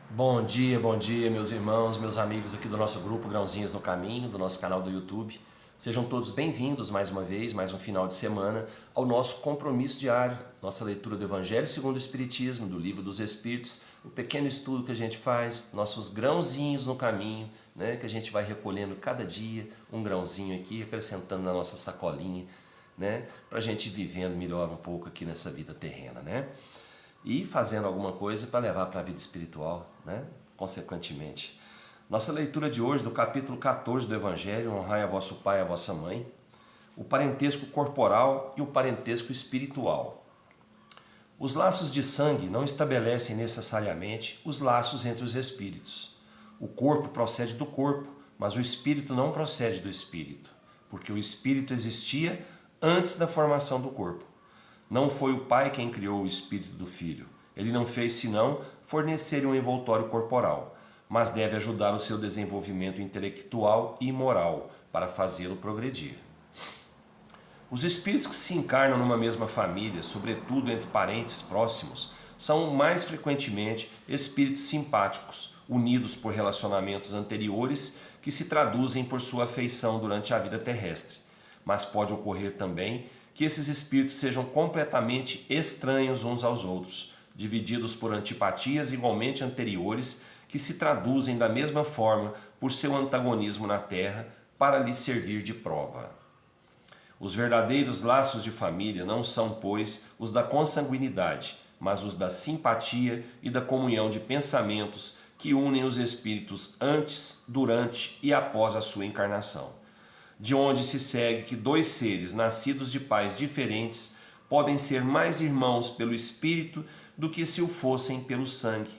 Bom dia, meus irmãos, meus amigos aqui do nosso grupo Grãozinhos no Caminho, do nosso canal do YouTube. Sejam todos bem-vindos mais uma vez, mais um final de semana, ao nosso compromisso diário, nossa leitura do Evangelho segundo o Espiritismo, do Livro dos Espíritos, o pequeno estudo que a gente faz, nossos grãozinhos no caminho, né, que a gente vai recolhendo cada dia, um grãozinho aqui, acrescentando na nossa sacolinha, né, para a gente ir vivendo melhor um pouco aqui nessa vida terrena, né? E fazendo alguma coisa para levar para a vida espiritual, né? Consequentemente. Nossa leitura de hoje, do capítulo 14 do Evangelho, honrai a vosso pai e a vossa mãe, o parentesco corporal e o parentesco espiritual. Os laços de sangue não estabelecem necessariamente os laços entre os espíritos. O corpo procede do corpo, mas o espírito não procede do espírito, porque o espírito existia antes da formação do corpo. Não foi o pai quem criou o espírito do filho. Ele não fez senão fornecer um envoltório corporal, mas deve ajudar o seu desenvolvimento intelectual e moral para fazê-lo progredir. Os espíritos que se encarnam numa mesma família, sobretudo entre parentes próximos, são mais frequentemente espíritos simpáticos, unidos por relacionamentos anteriores que se traduzem por sua afeição durante a vida terrestre. Mas pode ocorrer também que esses espíritos sejam completamente estranhos uns aos outros, divididos por antipatias igualmente anteriores que se traduzem da mesma forma por seu antagonismo na terra para lhe servir de prova. Os verdadeiros laços de família não são, pois, os da consanguinidade, mas os da simpatia e da comunhão de pensamentos que unem os espíritos antes, durante e após a sua encarnação. De onde se segue que dois seres nascidos de pais diferentes podem ser mais irmãos pelo espírito do que se o fossem pelo sangue.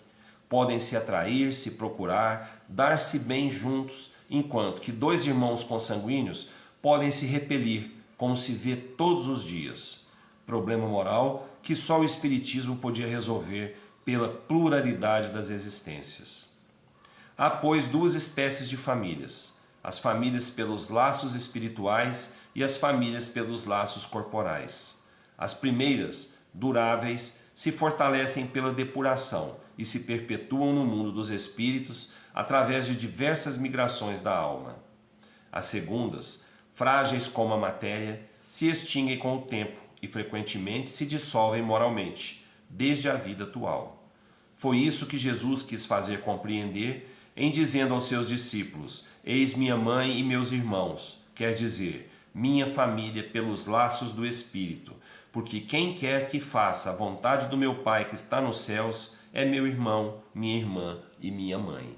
Podem se atrair, se procurar, dar-se bem juntos, enquanto que dois irmãos consanguíneos podem se repelir, como se vê todos os dias. Problema moral que só o Espiritismo podia resolver pela pluralidade das existências. Há, pois, duas espécies de famílias: as famílias pelos laços espirituais e as famílias pelos laços corporais. As primeiras, duráveis, se fortalecem pela depuração e se perpetuam no mundo dos espíritos através de diversas migrações da alma. As segundas, frágeis como a matéria, se extinguem com o tempo e frequentemente se dissolvem moralmente, desde a vida atual. Foi isso que Jesus quis fazer compreender em dizendo aos seus discípulos: eis minha mãe e meus irmãos, quer dizer, minha família pelos laços do Espírito, porque quem quer que faça a vontade do meu Pai que está nos céus é meu irmão, minha irmã e minha mãe.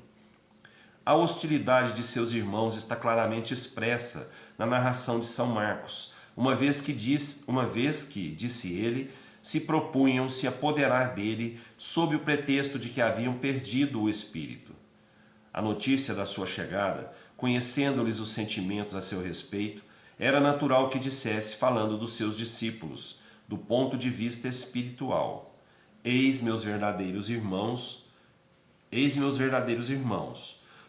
A hostilidade de seus irmãos está claramente expressa na narração de São Marcos, uma vez que, disse ele, se propunham se apoderar dele sob o pretexto de que haviam perdido o Espírito. A notícia da sua chegada, conhecendo-lhes os sentimentos a seu respeito, era natural que dissesse, falando dos seus discípulos, do ponto de vista espiritual: eis meus verdadeiros irmãos.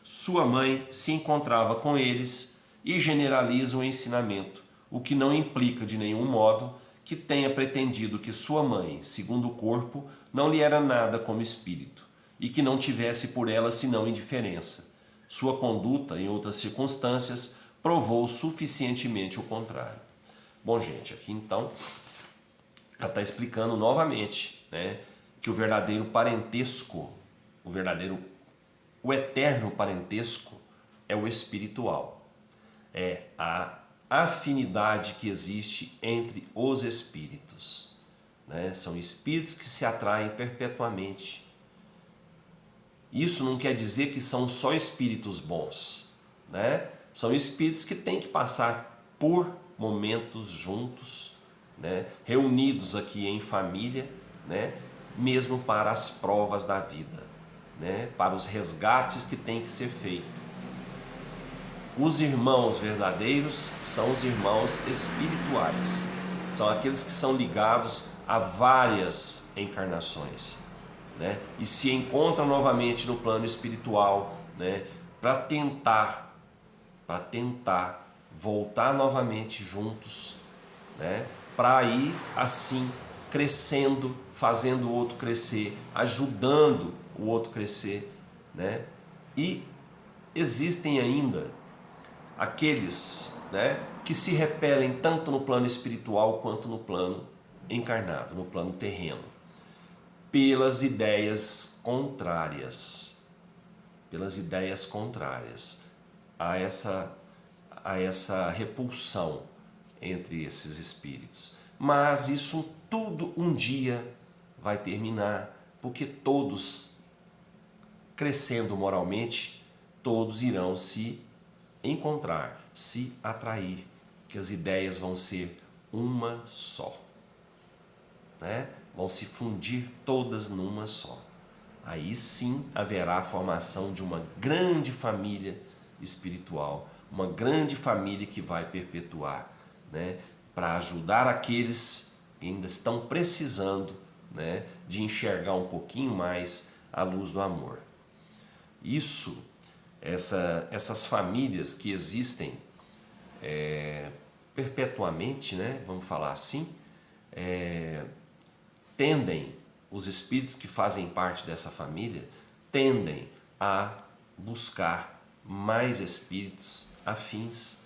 Sua mãe se encontrava com eles e generaliza o ensinamento, o que não implica de nenhum modo que tenha pretendido que sua mãe, segundo o corpo, não lhe era nada como espírito, e que não tivesse por ela senão indiferença. Sua conduta, em outras circunstâncias, provou suficientemente o contrário. Bom, gente, aqui então ela está explicando novamente, né, que o verdadeiro parentesco, o eterno parentesco é o espiritual. É a afinidade que existe entre os espíritos, né? São espíritos que se atraem perpetuamente. Isso não quer dizer que são só espíritos bons, né? São espíritos que têm que passar por momentos juntos, né? Reunidos aqui em família, né? Mesmo para as provas da vida, né? Para os resgates que têm que ser feitos. Os irmãos verdadeiros são os irmãos espirituais, são aqueles que são ligados a várias encarnações, né? E se encontram novamente no plano espiritual, né? Para tentar voltar novamente juntos, né? Para ir assim crescendo, fazendo o outro crescer, ajudando o outro crescer, né? E existem ainda aqueles, né, que se repelem tanto no plano espiritual quanto no plano encarnado, no plano terreno, pelas ideias contrárias, a essa repulsão entre esses espíritos. Mas isso tudo um dia vai terminar, porque todos, crescendo moralmente, todos irão se encontrar, se atrair, que as ideias vão ser uma só, né? Vão se fundir todas numa só. Aí sim haverá a formação de uma grande família espiritual, uma grande família que vai perpetuar, né? Para ajudar aqueles que ainda estão precisando, né, de enxergar um pouquinho mais a luz do amor. Essas famílias que existem perpetuamente, né, vamos falar assim, tendem, os espíritos que fazem parte dessa família, tendem a buscar mais espíritos afins.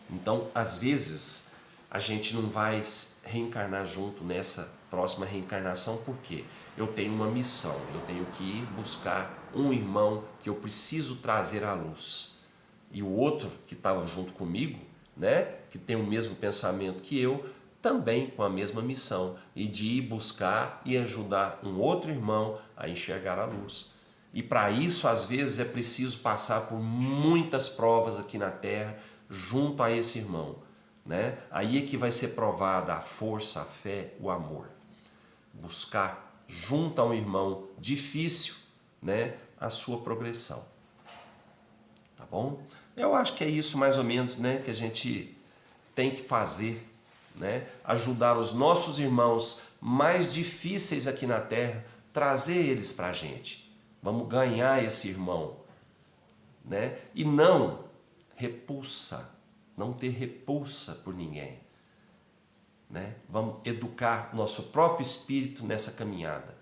Então, às vezes, a gente não vai reencarnar junto nessa próxima reencarnação, porque eu tenho uma missão, eu tenho que ir buscar um irmão que eu preciso trazer à luz. E o outro que estava junto comigo, né, que tem o mesmo pensamento que eu, também com a mesma missão, e de ir buscar e ajudar um outro irmão a enxergar a luz. E para isso, às vezes, é preciso passar por muitas provas aqui na Terra, junto a esse irmão, né? Aí é que vai ser provada a força, a fé, o amor. Buscar junto a um irmão difícil, né, a sua progressão. Tá bom? Eu acho que é isso mais ou menos, né, que a gente tem que fazer, né? Ajudar os nossos irmãos mais difíceis aqui na Terra, trazer eles para a gente. Vamos ganhar esse irmão, né? E não ter repulsa por ninguém, né? Vamos educar nosso próprio espírito nessa caminhada.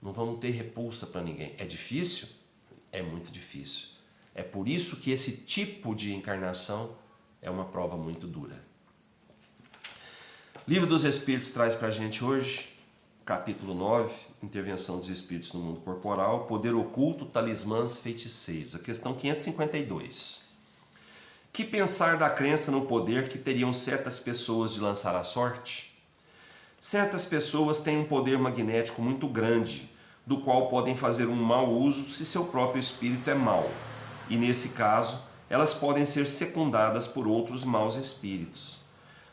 Não vamos ter repulsa para ninguém. É difícil? É muito difícil. É por isso que esse tipo de encarnação é uma prova muito dura. Livro dos Espíritos traz para a gente hoje, capítulo 9, Intervenção dos Espíritos no Mundo Corporal, Poder Oculto, Talismãs, Feiticeiros, a questão 552. Que pensar da crença no poder que teriam certas pessoas de lançar a sorte? Certas pessoas têm um poder magnético muito grande, do qual podem fazer um mau uso se seu próprio espírito é mau, e nesse caso, elas podem ser secundadas por outros maus espíritos.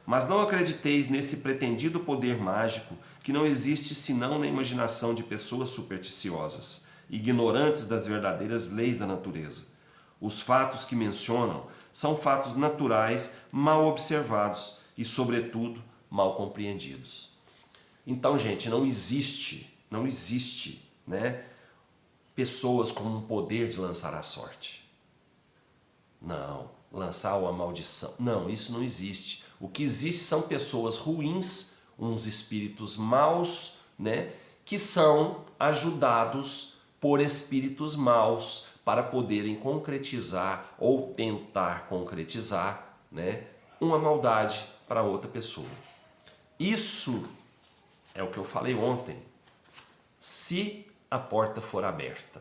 Mas não acrediteis nesse pretendido poder mágico que não existe senão na imaginação de pessoas supersticiosas, ignorantes das verdadeiras leis da natureza. Os fatos que mencionam são fatos naturais, mal observados e, sobretudo, mal compreendidos. Então, gente, não existe, né, pessoas com um poder de lançar a sorte. Não, lançar uma maldição. Não, isso não existe. O que existe são pessoas ruins, uns espíritos maus, né, que são ajudados por espíritos maus para poderem concretizar ou tentar concretizar, né, uma maldade para outra pessoa. Isso é o que eu falei ontem. Se a porta for aberta,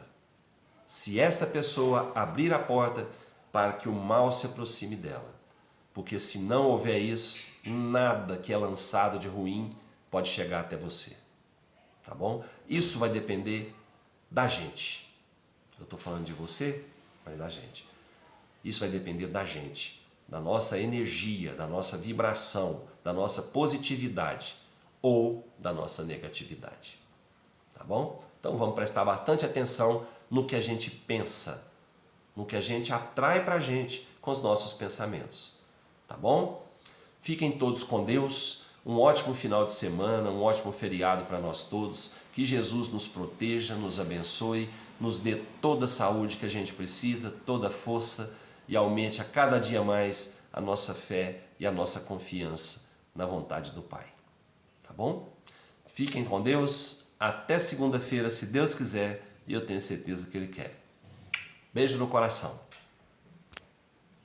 se essa pessoa abrir a porta para que o mal se aproxime dela, porque se não houver isso, nada que é lançado de ruim pode chegar até você, tá bom? Isso vai depender da gente. Eu estou falando de você, mas da gente. Isso vai depender da gente, da nossa energia, da nossa vibração, da nossa positividade ou da nossa negatividade, tá bom? Então vamos prestar bastante atenção no que a gente pensa, no que a gente atrai para a gente com os nossos pensamentos, tá bom? Fiquem todos com Deus, um ótimo final de semana, um ótimo feriado para nós todos, que Jesus nos proteja, nos abençoe, nos dê toda a saúde que a gente precisa, toda a força e aumente a cada dia mais a nossa fé e a nossa confiança na vontade do Pai, tá bom? Fiquem com Deus, Até segunda-feira, se Deus quiser, e eu tenho certeza que Ele quer. Beijo no coração.